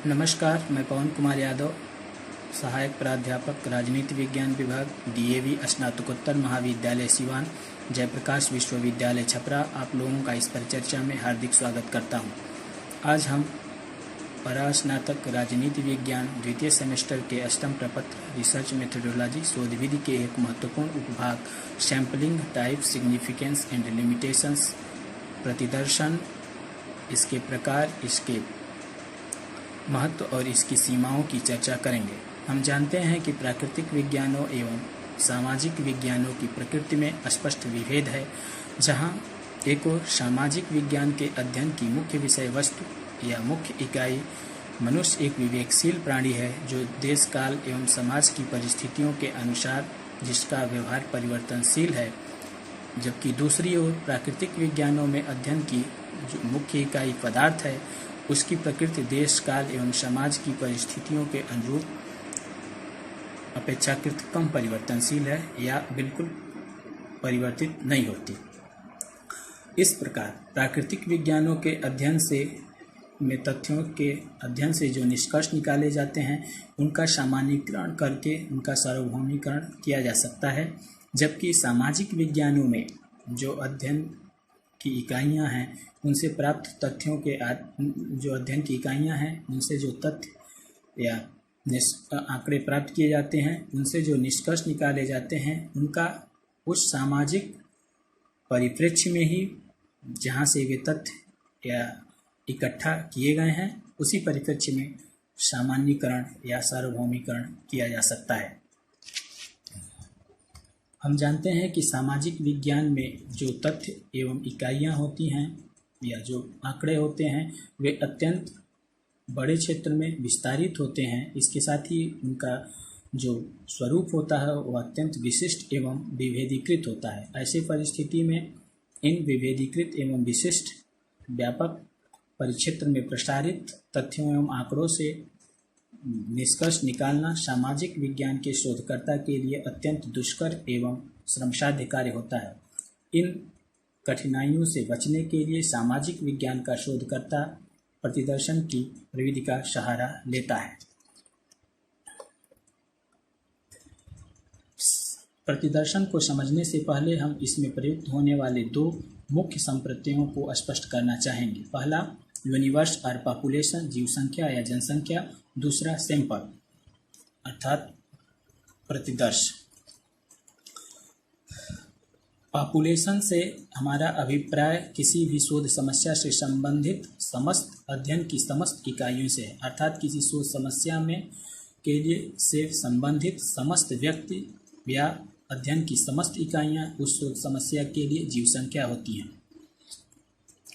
नमस्कार, मैं पवन कुमार यादव, सहायक प्राध्यापक राजनीति विज्ञान विभाग, डीएवी स्नातकोत्तर महाविद्यालय सिवान, जयप्रकाश विश्वविद्यालय छपरा। आप लोगों का इस परिचर्चा में हार्दिक स्वागत करता हूं। आज हम परास्नातक राजनीति विज्ञान द्वितीय सेमेस्टर के अष्टम प्रपत्र रिसर्च मेथोडोलॉजी शोध विधि के एक महत्वपूर्ण उपभाग sampling type significance and limitations प्रतिदर्शन, इसके प्रकार, इसके महत्व और इसकी सीमाओं की चर्चा करेंगे। हम जानते हैं कि प्राकृतिक विज्ञानों एवं सामाजिक विज्ञानों की प्रकृति में स्पष्ट विभेद है। जहां एक ओर सामाजिक विज्ञान के अध्ययन की मुख्य विषय वस्तु या मुख्य इकाई मनुष्य एक विवेकशील प्राणी है जो देश काल एवं समाज की परिस्थितियों के अनुसार जिसका व्यवहार परिवर्तनशील है, जबकि दूसरी ओर प्राकृतिक विज्ञानों में अध्ययन की जो मुख्य इकाई पदार्थ है उसकी प्रकृति देश काल एवं समाज की परिस्थितियों के अनुरूप अपेक्षाकृत कम परिवर्तनशील है या बिल्कुल परिवर्तित नहीं होती। इस प्रकार प्राकृतिक विज्ञानों के अध्ययन से में तथ्यों के अध्ययन से जो निष्कर्ष निकाले जाते हैं उनका सामान्यीकरण करके उनका सार्वभौमिकरण किया जा सकता है, जबकि सामाजिक विज्ञानों में जो अध्ययन की इकाइयां हैं उनसे प्राप्त तथ्यों के जो अध्ययन की इकाइयां हैं उनसे जो तथ्य या आंकड़े प्राप्त किए जाते हैं, उनसे जो निष्कर्ष निकाले जाते हैं उनका उस सामाजिक परिप्रेक्ष्य में ही जहां से वे तथ्य या इकट्ठा किए गए हैं उसी परिप्रेक्ष्य में सामान्यीकरण या सार्वभौमिकरण किया जा सकता है। हम जानते हैं कि सामाजिक विज्ञान में जो तथ्य एवं इकाइयां होती हैं या जो आंकड़े होते हैं वे अत्यंत बड़े क्षेत्र में विस्तारित होते हैं। इसके साथ ही उनका जो स्वरूप होता है वह अत्यंत विशिष्ट एवं विभेदीकृत होता है। ऐसी परिस्थिति में इन विभेदीकृत एवं विशिष्ट व्यापक परिक्षेत्र में प्रसारित तथ्यों एवं आंकड़ों से निष्कर्ष निकालना सामाजिक विज्ञान के शोधकर्ता के लिए अत्यंत दुष्कर एवं श्रमसाध्य कार्य होता है। इन कठिनाइयों से बचने के लिए सामाजिक विज्ञान का शोधकर्ता प्रतिदर्शन की प्रविधि का सहारा लेता है। प्रतिदर्शन को समझने से पहले हम इसमें प्रयुक्त होने वाले दो मुख्य संप्रत्ययों को स्पष्ट करना चाहेंगे। पहला यूनिवर्स और पॉपुलेशन, जीव संख्या या जनसंख्या। दूसरा सैंपल अर्थात प्रतिदर्श। पॉपुलेशन से हमारा अभिप्राय किसी भी शोध समस्या से संबंधित समस्त अध्ययन की समस्त इकाइयों से है, अर्थात किसी शोध समस्या में के लिए से संबंधित समस्त व्यक्ति या अध्ययन की समस्त इकाइयां उस शोध समस्या के लिए जीव संख्या होती हैं।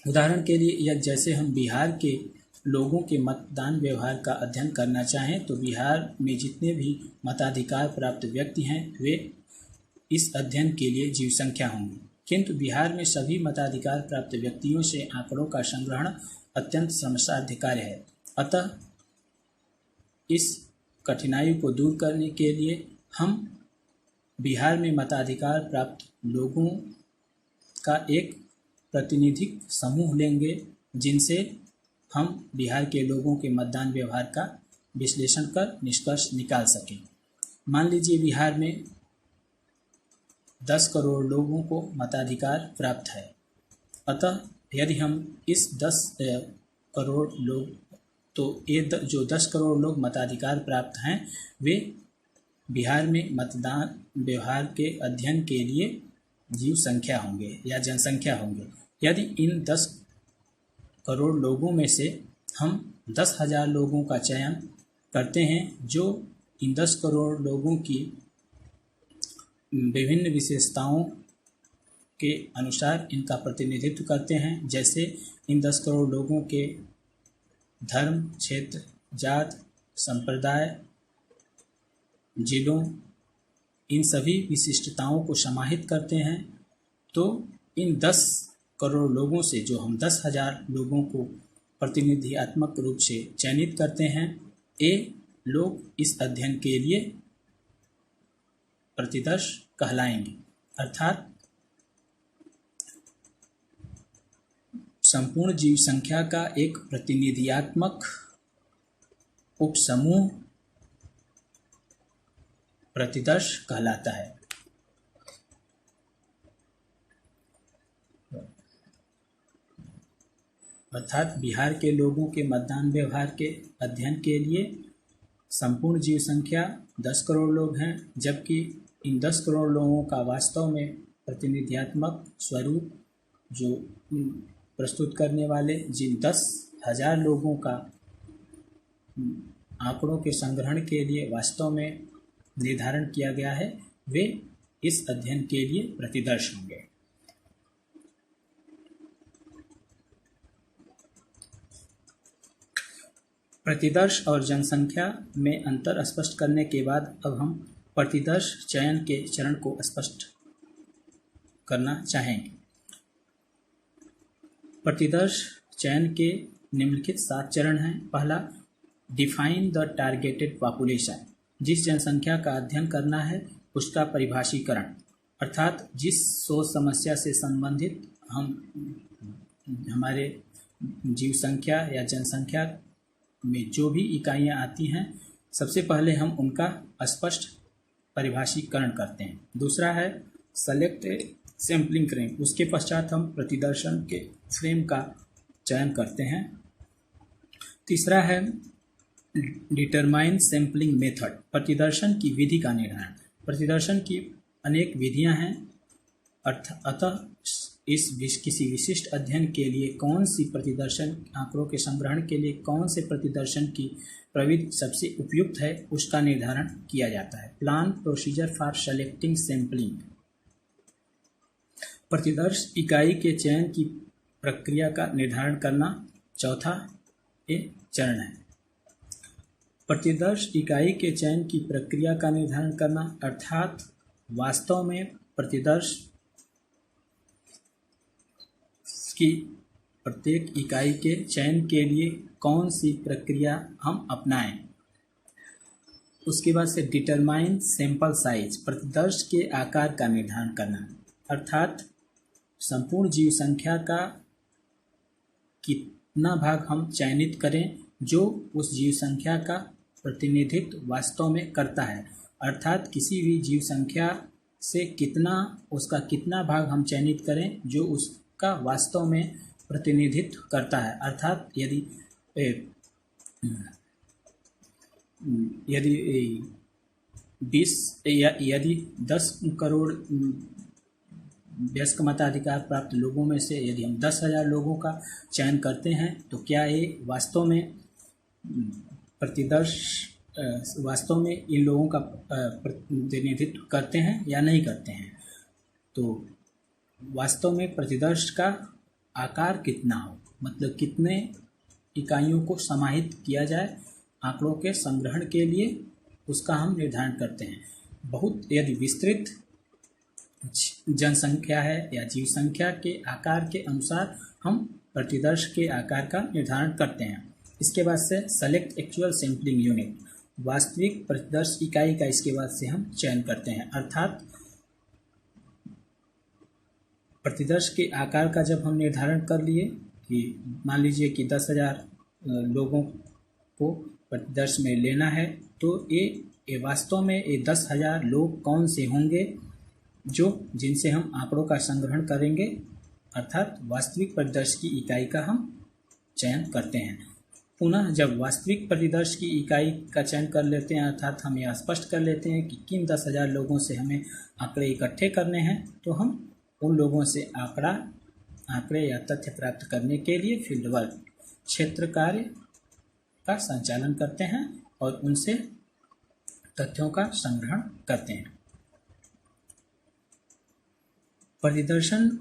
उदाहरण के लिए यह जैसे हम बिहार के लोगों के मतदान व्यवहार का अध्ययन करना चाहें तो बिहार में जितने भी मताधिकार प्राप्त व्यक्ति हैं वे इस अध्ययन के लिए जीव संख्या होंगी, किंतु बिहार में सभी मताधिकार प्राप्त व्यक्तियों से आंकड़ों का संग्रहण अत्यंत श्रमसाध्य कार्य है। अतः इस कठिनाई को दूर करने के लिए हम बिहार में मताधिकार प्राप्त लोगों का एक प्रतिनिधिक समूह लेंगे जिनसे हम बिहार के लोगों के मतदान व्यवहार का विश्लेषण कर निष्कर्ष निकाल सकें। मान लीजिए बिहार में 10 करोड़ लोगों को मताधिकार प्राप्त है। अतः यदि हम इस 10 करोड़ लोग तो ये जो 10 करोड़ लोग मताधिकार प्राप्त हैं वे बिहार में मतदान व्यवहार के अध्ययन के लिए जीव संख्या होंगे या जनसंख्या होंगे। यदि इन 10 करोड़ लोगों में से हम 10,000 लोगों का चयन करते हैं जो इन 10 करोड़ लोगों की विभिन्न विशेषताओं के अनुसार इनका प्रतिनिधित्व करते हैं, जैसे इन 10 करोड़ लोगों के धर्म, क्षेत्र, जात, संप्रदाय, जिलों, इन सभी विशिष्टताओं को समाहित करते हैं, तो इन 10 करोड़ लोगों से जो हम 10,000 लोगों को प्रतिनिधियात्मक रूप से चयनित करते हैं, ये लोग इस अध्ययन के लिए प्रतिदर्श कहलाएंगे। अर्थात संपूर्ण जीव संख्या का एक प्रतिनिधियात्मक उपसमूह प्रतिदर्श कहलाता है। अर्थात बिहार के लोगों के मतदान व्यवहार के अध्ययन के लिए संपूर्ण जीव संख्या 10 करोड़ लोग हैं, जबकि इन 10 करोड़ लोगों का वास्तव में प्रतिनिध्यात्मक स्वरूप जो प्रस्तुत करने वाले जिन 10,000 लोगों का आंकड़ों के संग्रहण के लिए वास्तव में निर्धारण किया गया है, वे इस अध्ययन के लिए प्रतिदर्श होंगे। प्रतिदर्श और जनसंख्या में अंतर स्पष्ट करने के बाद अब हम प्रतिदर्श चयन के चरण को स्पष्ट करना चाहेंगे। प्रतिदर्श चयन के निम्नलिखित 7 चरण हैं। पहला, डिफाइन द टारगेटेड पॉपुलेशन। जिस जनसंख्या का अध्ययन करना है उसका परिभाषीकरण, अर्थात जिस सोच समस्या से संबंधित हमारे जीव संख्या या जनसंख्या में जो भी इकाइयाँ आती हैं, सबसे पहले हम उनका स्पष्ट परिभाषीकरण करते हैं। दूसरा है सेलेक्ट सैम्पलिंग फ्रेम। उसके पश्चात हम प्रतिदर्शन के फ्रेम का चयन करते हैं। तीसरा है डिटरमाइन सैम्पलिंग मेथड। प्रतिदर्शन की विधि का निर्धारण। प्रतिदर्शन की अनेक विधियां हैं, अतः किसी विशिष्ट अध्ययन के लिए कौन सी प्रतिदर्शन आंकड़ों के संग्रहण के लिए कौन से प्रतिदर्शन की प्रविधि सबसे उपयुक्त है उसका निर्धारण किया जाता है। Plan procedure for selecting sampling. प्रतिदर्श इकाई के चयन की प्रक्रिया का निर्धारण करना चौथा चरण है। प्रतिदर्श इकाई के चयन की प्रक्रिया का निर्धारण करना, अर्थात वास्तव में प्रतिदर्श की प्रत्येक इकाई के चयन के लिए कौन सी प्रक्रिया हम अपनाएं। उसके बाद से डिटरमाइन सैंपल साइज। प्रतिदर्श के आकार का निर्धारण करना, अर्थात संपूर्ण जीव संख्या का कितना भाग हम चयनित करें जो उस जीव संख्या का प्रतिनिधित्व वास्तव में करता है। अर्थात किसी भी जीव संख्या से उसका कितना भाग हम चयनित करें जो उसका वास्तव में प्रतिनिधित्व करता है। अर्थात यदि 10 करोड़ वयस्क मताधिकार प्राप्त लोगों में से यदि हम 10,000 लोगों का चयन करते हैं तो क्या ये वास्तव में इन लोगों का प्रतिनिधित्व करते हैं या नहीं करते हैं। तो वास्तव में प्रतिदर्श का आकार कितना हो, मतलब कितने इकाइयों को समाहित किया जाए आंकड़ों के संग्रहण के लिए, उसका हम निर्धारण करते हैं। बहुत यदि विस्तृत जनसंख्या है या जीव संख्या के आकार के अनुसार हम प्रतिदर्श के आकार का निर्धारण करते हैं। इसके बाद से सेलेक्ट एक्चुअल सैंपलिंग यूनिट। वास्तविक प्रतिदर्श इकाई का इसके बाद से हम चयन करते हैं। अर्थात प्रतिदर्श के आकार का जब हम निर्धारण कर लिए कि मान लीजिए कि 10,000 लोगों को प्रतिदर्श में लेना है, तो ये वास्तव में ये 10,000 लोग कौन से होंगे जिनसे हम आंकड़ों का संग्रहण करेंगे, अर्थात वास्तविक प्रतिदर्श की इकाई का हम चयन करते हैं। पुनः जब वास्तविक प्रतिदर्श की इकाई का चयन कर लेते हैं, अर्थात हम यह स्पष्ट कर लेते हैं कि किन 10,000 लोगों से हमें आंकड़े इकट्ठे करने हैं, तो हम उन लोगों से आंकड़े या तथ्य प्राप्त करने के लिए फील्ड वर्क क्षेत्र कार्य का संचालन करते हैं और उनसे तथ्यों का संग्रहण करते हैं। प्रतिदर्शन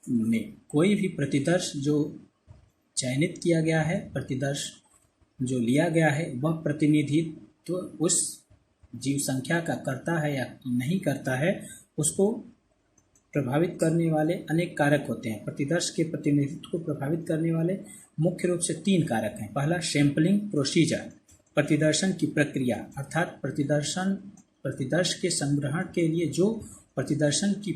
में कोई भी प्रतिदर्श जो चयनित किया गया है, प्रतिदर्श जो लिया गया है, वह प्रतिनिधित्व तो उस जीव संख्या का करता है या नहीं करता है, उसको प्रभावित करने वाले अनेक कारक होते हैं। प्रतिदर्श के प्रतिनिधित्व को प्रभावित करने वाले मुख्य रूप से 3 कारक हैं। पहला सैंपलिंग प्रोसीजर, प्रतिदर्शन की प्रक्रिया, अर्थात प्रतिदर्श के संग्रहण के लिए जो प्रतिदर्शन की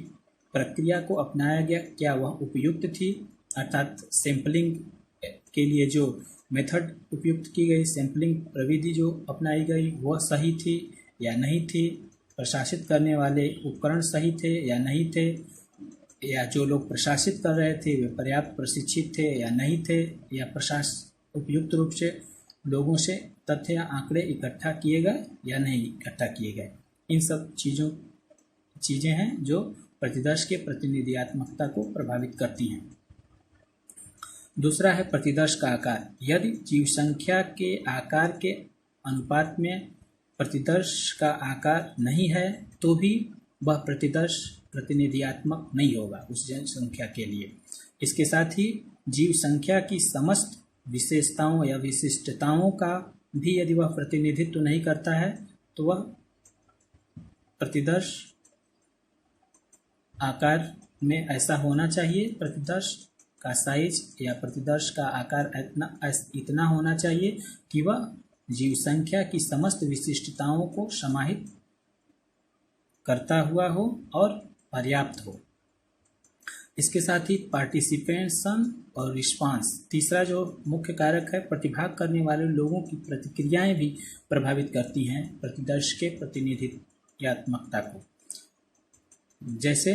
प्रक्रिया को अपनाया गया क्या वह उपयुक्त थी, अर्थात सैंपलिंग के लिए जो मेथड उपयुक्त की गई, सैंपलिंग प्रविधि जो अपनाई गई वह सही थी या नहीं थी, प्रशासित करने वाले उपकरण सही थे या नहीं थे, या जो लोग प्रशासित कर रहे थे वे पर्याप्त प्रशिक्षित थे या नहीं थे, या उपयुक्त रूप से लोगों से तथ्य या आंकड़े इकट्ठा किए गए या नहीं इकट्ठा किए गए। इन सब चीज़ें हैं जो प्रतिदर्श के प्रतिनिधियात्मकता को प्रभावित करती हैं। दूसरा है प्रतिदर्श का आकार। यदि जीव संख्या के आकार के अनुपात में प्रतिदर्श का आकार नहीं है तो भी वह प्रतिदर्श प्रतिनिधियात्मक नहीं होगा उस जनसंख्या के लिए। इसके साथ ही जीव संख्या की समस्त विशेषताओं या विशिष्टताओं का भी यदि वह प्रतिनिधित्व नहीं करता है तो वह प्रतिदर्श आकार में ऐसा होना चाहिए, प्रतिदर्श का साइज या प्रतिदर्श का आकार इतना होना चाहिए कि वह जीव संख्या की समस्त विशिष्टताओं को समाहित करता हुआ हो और पर्याप्त हो। इसके साथ ही पार्टिसिपेशन और रिस्पांस, तीसरा जो मुख्य कारक है, प्रतिभाग करने वाले लोगों की प्रतिक्रियाएं भी प्रभावित करती हैं प्रतिदर्श के प्रतिनिधित्वात्मकता को। जैसे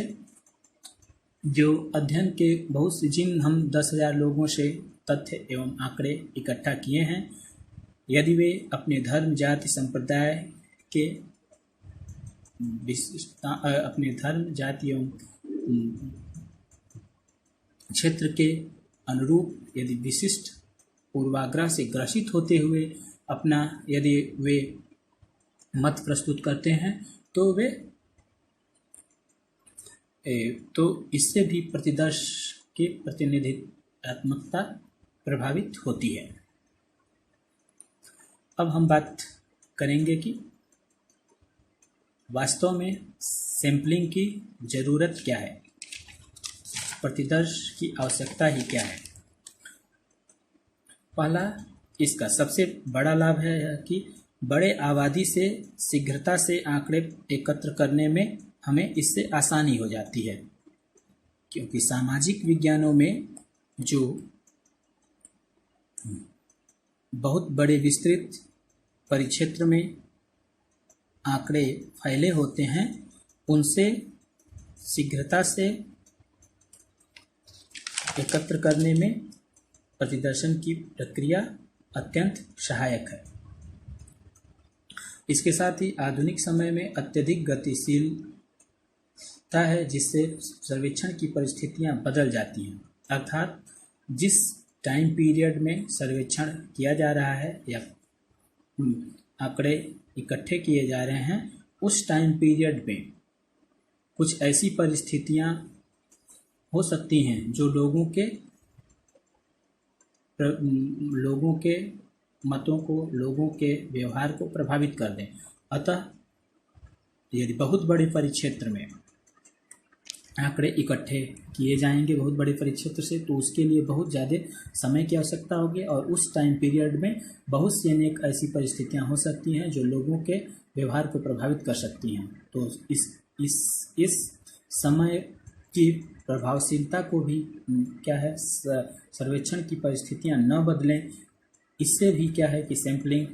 जो अध्ययन के बहुत से जिन हम 10,000 लोगों से तथ्य एवं आंकड़े इकट्ठा किए हैं, यदि वे अपने धर्म, जाति, संप्रदाय के अपने धर्म, जाति एवं क्षेत्र के अनुरूप यदि विशिष्ट पूर्वाग्रह से ग्रसित होते हुए यदि वे मत प्रस्तुत करते हैं तो इससे भी प्रतिदर्श की प्रतिनिधित्वात्मकता प्रभावित होती है। अब हम बात करेंगे कि वास्तव में सैंपलिंग की ज़रूरत क्या है, प्रतिदर्श की आवश्यकता ही क्या है। पहला, इसका सबसे बड़ा लाभ है कि बड़े आबादी से शीघ्रता से आंकड़े एकत्र करने में हमें इससे आसानी हो जाती है, क्योंकि सामाजिक विज्ञानों में जो बहुत बड़े विस्तृत परिक्षेत्र में आंकड़े फैले होते हैं, उनसे शीघ्रता से एकत्र करने में प्रतिदर्शन की प्रक्रिया अत्यंत सहायक है। इसके साथ ही आधुनिक समय में अत्यधिक गतिशीलता है, जिससे सर्वेक्षण की परिस्थितियां बदल जाती हैं। अर्थात जिस टाइम पीरियड में सर्वेक्षण किया जा रहा है या आंकड़े इकट्ठे किए जा रहे हैं, उस टाइम पीरियड में कुछ ऐसी परिस्थितियां हो सकती हैं जो लोगों के मतों को, लोगों के व्यवहार को प्रभावित कर दें। अतः यदि बहुत बड़े परिक्षेत्र में आंकड़े इकट्ठे किए जाएंगे बहुत बड़े परिक्षेत्र से, तो उसके लिए बहुत ज़्यादा समय की आवश्यकता होगी और उस टाइम पीरियड में बहुत सी अनेक ऐसी परिस्थितियां हो सकती हैं जो लोगों के व्यवहार को प्रभावित कर सकती हैं। तो इस समय की प्रभावशीलता को भी क्या है, सर्वेक्षण की परिस्थितियां न बदलें, इससे भी क्या है कि सैंपलिंग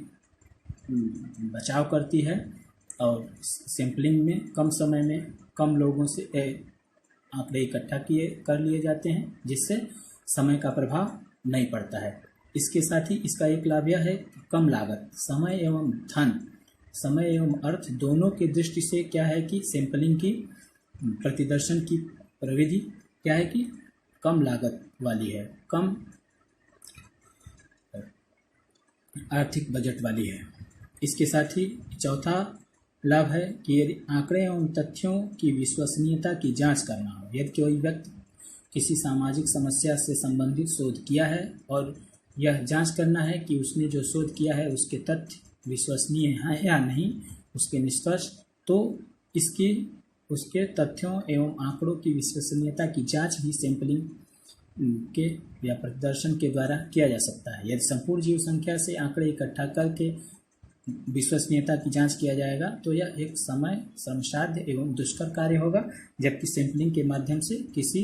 बचाव करती है और सैंपलिंग में कम समय में कम लोगों से आंकड़े इकट्ठा कर लिए जाते हैं, जिससे समय का प्रभाव नहीं पड़ता है। इसके साथ ही इसका एक लाभ यह है कि कम लागत, समय एवं अर्थ दोनों की दृष्टि से क्या है कि सैंपलिंग की प्रतिदर्शन की प्रविधि क्या है कि कम लागत वाली है, कम आर्थिक बजट वाली है। इसके साथ ही चौथा लाभ है कि यदि आंकड़े एवं तथ्यों की विश्वसनीयता की जांच करना हो, यदि कोई व्यक्ति किसी सामाजिक समस्या से संबंधित शोध किया है और यह जांच करना है कि उसने जो शोध किया है उसके तथ्य विश्वसनीय हैं या नहीं, उसके निष्कर्ष, तो उसके तथ्यों एवं आंकड़ों की विश्वसनीयता की जांच भी सैंपलिंग के या प्रतिदर्शन के द्वारा किया जा सकता है। यदि संपूर्ण जीव संख्या से आंकड़े इकट्ठा करके विश्वसनीयता की जांच किया जाएगा तो यह एक समय, श्रमसाध्य एवं दुष्कर कार्य होगा, जबकि सैंपलिंग के माध्यम से किसी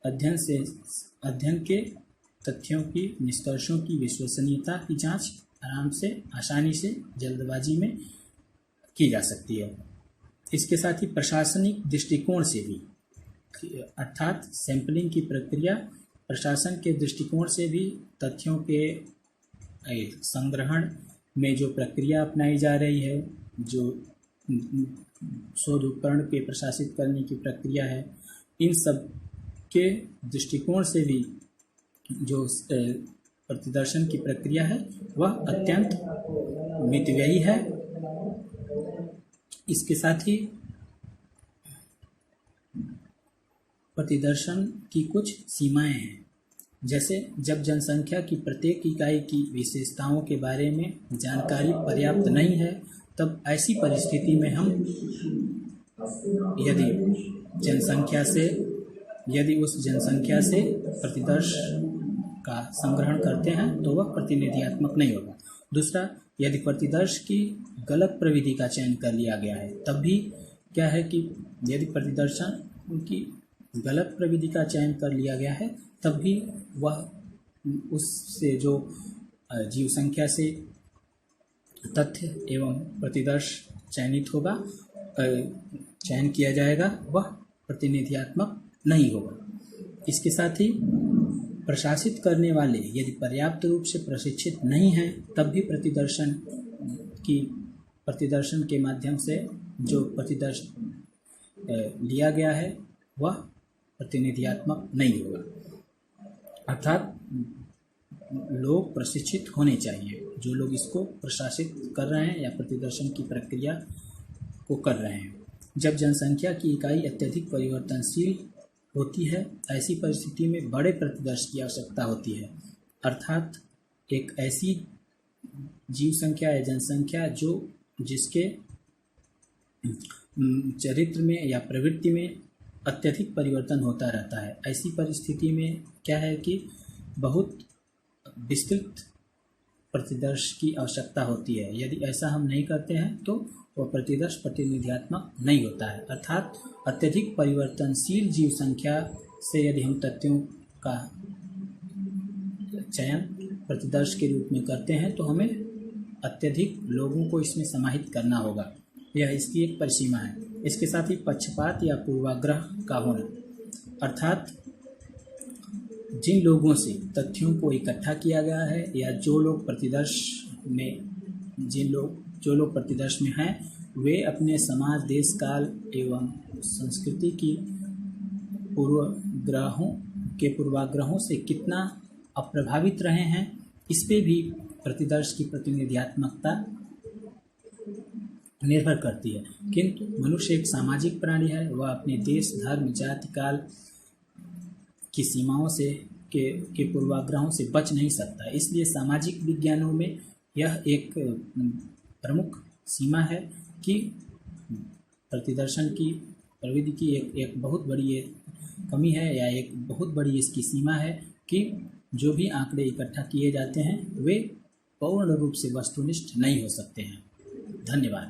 अध्ययन के तथ्यों की, निष्कर्षों की विश्वसनीयता की जांच आराम से, आसानी से, जल्दबाजी में की जा सकती है। इसके साथ ही प्रशासनिक दृष्टिकोण से भी, अर्थात सैंपलिंग की प्रक्रिया प्रशासन के दृष्टिकोण से भी तथ्यों के संग्रहण में जो प्रक्रिया अपनाई जा रही है, जो शोध उपकरण के प्रशासित करने की प्रक्रिया है, इन सब के दृष्टिकोण से भी जो प्रतिदर्शन की प्रक्रिया है वह अत्यंत मितव्ययी है। इसके साथ ही प्रतिदर्शन की कुछ सीमाएं हैं, जैसे जब जनसंख्या की प्रत्येक इकाई की विशेषताओं के बारे में जानकारी पर्याप्त नहीं है, तब ऐसी परिस्थिति में हम यदि उस जनसंख्या से प्रतिदर्श का संग्रहण करते हैं तो वह प्रतिनिधियात्मक नहीं होगा। दूसरा, यदि प्रतिदर्श की गलत प्रविधि का चयन कर लिया गया है, तब भी क्या है कि यदि प्रतिदर्शन की गलत प्रविधि का चयन कर लिया गया है, तब भी वह उससे जो जीव संख्या से तथ्य एवं प्रतिदर्श चयन किया जाएगा, वह प्रतिनिधियात्मक नहीं होगा। इसके साथ ही प्रशासित करने वाले यदि पर्याप्त रूप से प्रशिक्षित नहीं हैं, तब भी प्रतिदर्शन के माध्यम से जो प्रतिदर्श लिया गया है वह प्रतिनिधियात्मक नहीं होगा। अर्थात लोग प्रशिक्षित होने चाहिए, जो लोग इसको प्रशासित कर रहे हैं या प्रतिदर्शन की प्रक्रिया को कर रहे हैं। जब जनसंख्या की इकाई अत्यधिक परिवर्तनशील होती है, ऐसी परिस्थिति में बड़े प्रतिदर्श की आवश्यकता होती है। अर्थात एक ऐसी जीव संख्या या जनसंख्या जिसके चरित्र में या प्रवृत्ति में अत्यधिक परिवर्तन होता रहता है। ऐसी परिस्थिति में क्या है कि बहुत विस्तृत प्रतिदर्श की आवश्यकता होती है। यदि ऐसा हम नहीं करते हैं तो वह प्रतिदर्श प्रतिनिधियात्मक नहीं होता है। अर्थात अत्यधिक परिवर्तनशील जीव संख्या से यदि हम तथ्यों का चयन प्रतिदर्श के रूप में करते हैं तो हमें अत्यधिक लोगों को इसमें समाहित करना होगा। यह इसकी एक परिसीमा है। इसके साथ ही पक्षपात या पूर्वाग्रह का होना, अर्थात जिन लोगों से तथ्यों को इकट्ठा किया गया है या जो लोग प्रतिदर्श में हैं, वे अपने समाज, देश, काल एवं संस्कृति की पूर्वाग्रहों से कितना अप्रभावित रहे हैं, इस पे भी प्रतिदर्श की प्रतिनिधियात्मकता निर्भर करती है। किंतु मनुष्य एक सामाजिक प्राणी है, वह अपने देश, धर्म, जाति, काल की सीमाओं से के पूर्वाग्रहों से बच नहीं सकता। इसलिए सामाजिक विज्ञानों में यह एक प्रमुख सीमा है कि प्रतिदर्शन की प्रविधि की एक बहुत बड़ी कमी है या एक बहुत बड़ी इसकी सीमा है कि जो भी आंकड़े इकट्ठा किए जाते हैं वे पूर्ण रूप से वस्तुनिष्ठ नहीं हो सकते हैं। धन्यवाद।